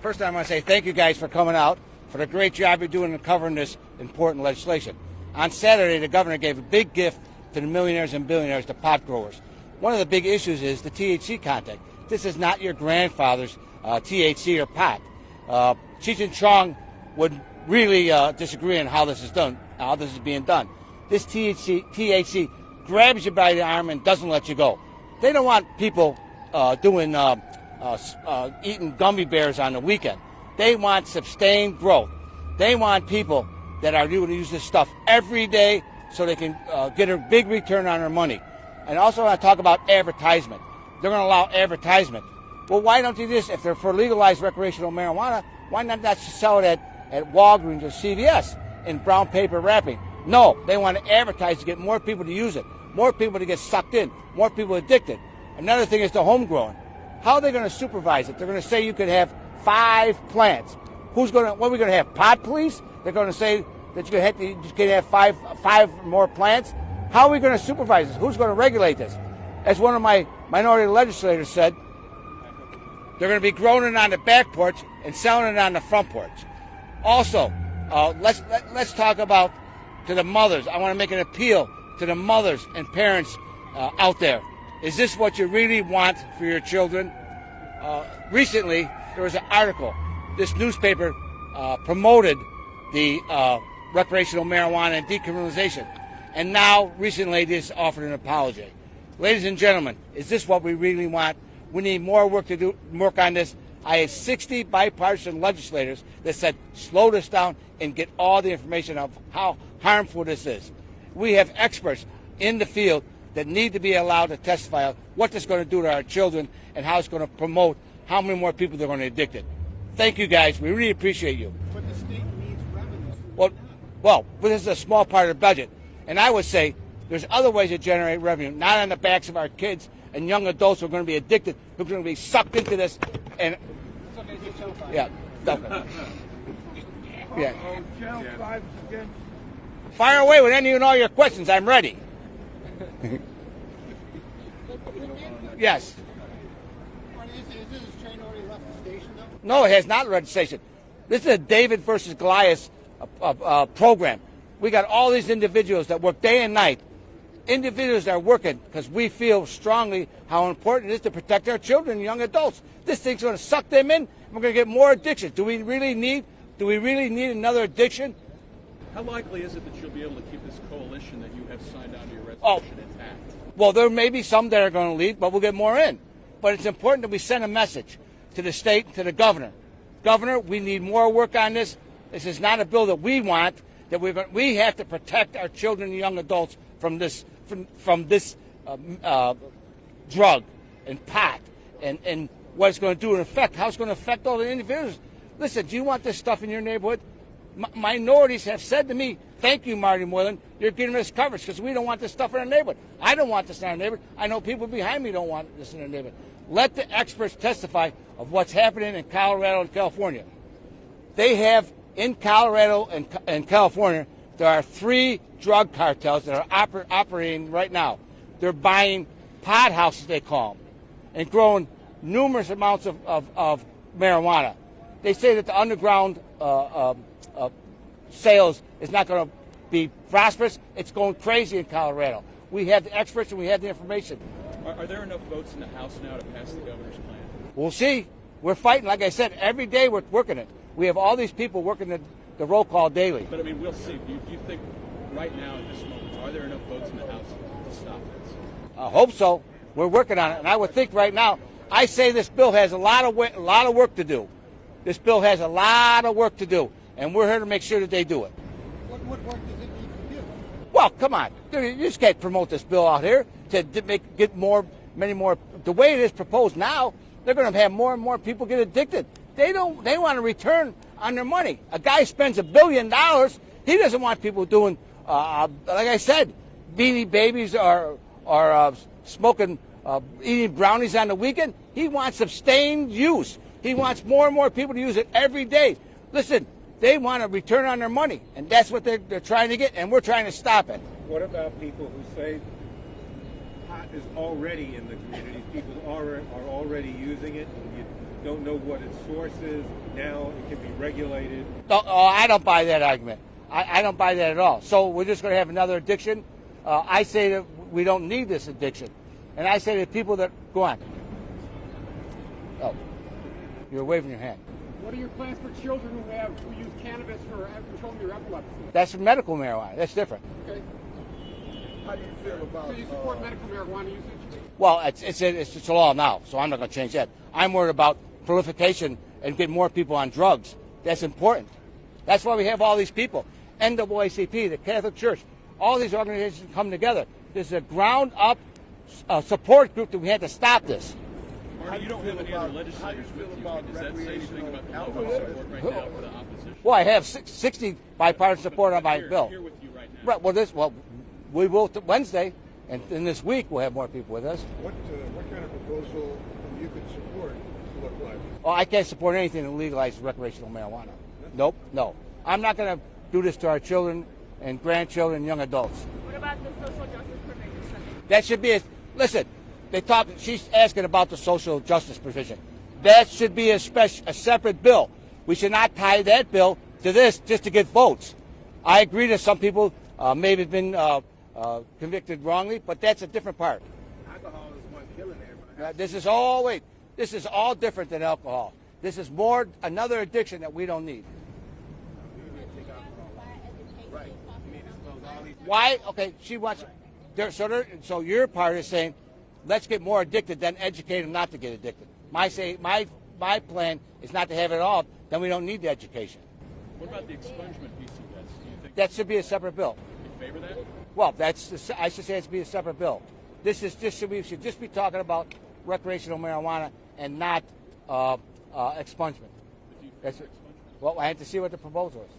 First, I want to say thank you guys for coming out, for the great job you're doing in covering this important legislation. On Saturday, the governor gave a big gift to the millionaires and billionaires, the pot growers. One of the big issues is the THC content. This is not your grandfather's THC or pot. Cheech and Chong would really disagree on how this is done, how this is being done. This THC grabs you by the arm and doesn't let you go. They don't want people eating gummy bears on the weekend. They want sustained growth. They want people that are going to use this stuff every day so they can get a big return on their money. And also I want to talk about advertisement. They're going to allow advertisement. Well, why don't they do this? If they're for legalized recreational marijuana, why not sell it at Walgreens or CVS in brown paper wrapping? No, they want to advertise to get more people to use it, more people to get sucked in, more people addicted. Another thing is the homegrown. How are they going to supervise it? They're going to say you could have 5 plants. What are we going to have? Pot police? They're going to say that you can have five more plants. How are we going to supervise this? Who's going to regulate this? As one of my minority legislators said, they're going to be growing it on the back porch and selling it on the front porch. Also, let's talk about to the mothers. I want to make an appeal to the mothers and parents out there. Is this what you really want for your children? Recently, there was an article. This newspaper promoted the recreational marijuana and decriminalization. And now, recently, they just offered an apology. Ladies and gentlemen, is this what we really want? We need more work on this. I had 60 bipartisan legislators that said, slow this down and get all the information of how harmful this is. We have experts in the field that need to be allowed to testify on what this is going to do to our children and how it's going to promote how many more people they're going to addict it. Thank you, guys. We really appreciate you. But the state needs revenue. Well, but this is a small part of the budget. And I would say there's other ways to generate revenue, not on the backs of our kids and young adults who are going to be addicted, who are going to be sucked into this. And yeah, yeah. Fire away with any and all your questions. I'm ready. Yes. Is this train already left the station, though? No, it has not left the station. This is a David versus Goliath program. We got all these individuals that work day and night. Individuals that are working because we feel strongly how important it is to protect our children and young adults. This thing's going to suck them in. We're going to get more addiction. Do we really need another addiction? How likely is it that you'll be able to keep this coalition that you have signed onto your resolution intact? Well, there may be some that are going to leave, but we'll get more in. But it's important that we send a message to the state, to the governor. Governor, we need more work on this. This is not a bill that we want. We have to protect our children and young adults from this drug and pot and what it's going to do in effect, how it's going to affect all the individuals. Listen, do you want this stuff in your neighborhood? Minorities have said to me, thank you, Marty Moylan, you're giving us coverage because we don't want this stuff in our neighborhood. I don't want this in our neighborhood. I know people behind me don't want this in their neighborhood. Let the experts testify of what's happening in Colorado and California. They have, in Colorado and California, there are 3 drug cartels that are operating right now. They're buying pot houses, they call them, and growing numerous amounts of marijuana. They say that the underground sales is not going to be prosperous. It's going crazy in Colorado. We have the experts and we have the information. Are there enough votes in the House now to pass the governor's plan? We'll see. We're fighting. Like I said, every day we're working it. We have all these people working the roll call daily. But, I mean, we'll see. Do you think right now at this moment, are there enough votes in the House to stop this? I hope so. We're working on it. And I would think right now, I say this bill has a lot of work to do. This bill has a lot of work to do. And we're here to make sure that they do it. What work does it need to do? Well, come on. You just can't promote this bill out here to get many more. The way it is proposed now, they're going to have more and more people get addicted. They want to return on their money. A guy spends $1 billion. He doesn't want people doing, like I said, Beanie Babies or smoking, eating brownies on the weekend. He wants sustained use. He wants more and more people to use it every day. Listen, they want a return on their money, and that's what they're trying to get, and we're trying to stop it. What about people who say pot is already in the communities? People are already using it. don't know what its source is. Now it can be regulated. I don't buy that argument. I don't buy that at all. So we're just going to have another addiction? I say that we don't need this addiction. And I say to people that, go on. Oh, you're waving your hand. What are your plans for children who use cannabis for controlling your epilepsy? That's medical marijuana. That's different. Okay. How do you feel about? So you support medical marijuana usage? Well, it's a law now, so I'm not going to change that. I'm worried about proliferation and getting more people on drugs. That's important. That's why we have all these people. NAACP, the Catholic Church, all these organizations come together. There's a ground-up support group that we had to stop this. Marty, you don't have any other legislators with you. Does that say anything about the level of support right now for the opposition? Well, I have 60 bipartisan support on my bill. Here with you right now. Right. Well, we will Wednesday, and in this week we'll have more people with us. What kind of proposal you could support look like? Oh, I can't support anything that legalizes recreational marijuana. Nope, no. I'm not going to do this to our children and grandchildren and young adults. What about the social justice provisions? That should be listen. She's asking about the social justice provision. That should be a separate bill. We should not tie that bill to this just to get votes. I agree that some people may have been convicted wrongly, but that's a different part. Alcohol is one killing everybody. This is all different than alcohol. This is another addiction that we don't need. Right. You need to expose all these. Why? Okay, she wants. So your part is saying, let's get more addicted, then educate them not to get addicted. My plan is not to have it all. Then we don't need the education. What about the expungement piece of this? Do you think That should be a separate bill. you favor that? Well, I should say it should be a separate bill. We should just be talking about recreational marijuana and not expungement. Do you favor That's expungement? Well, I had to see what the proposal is.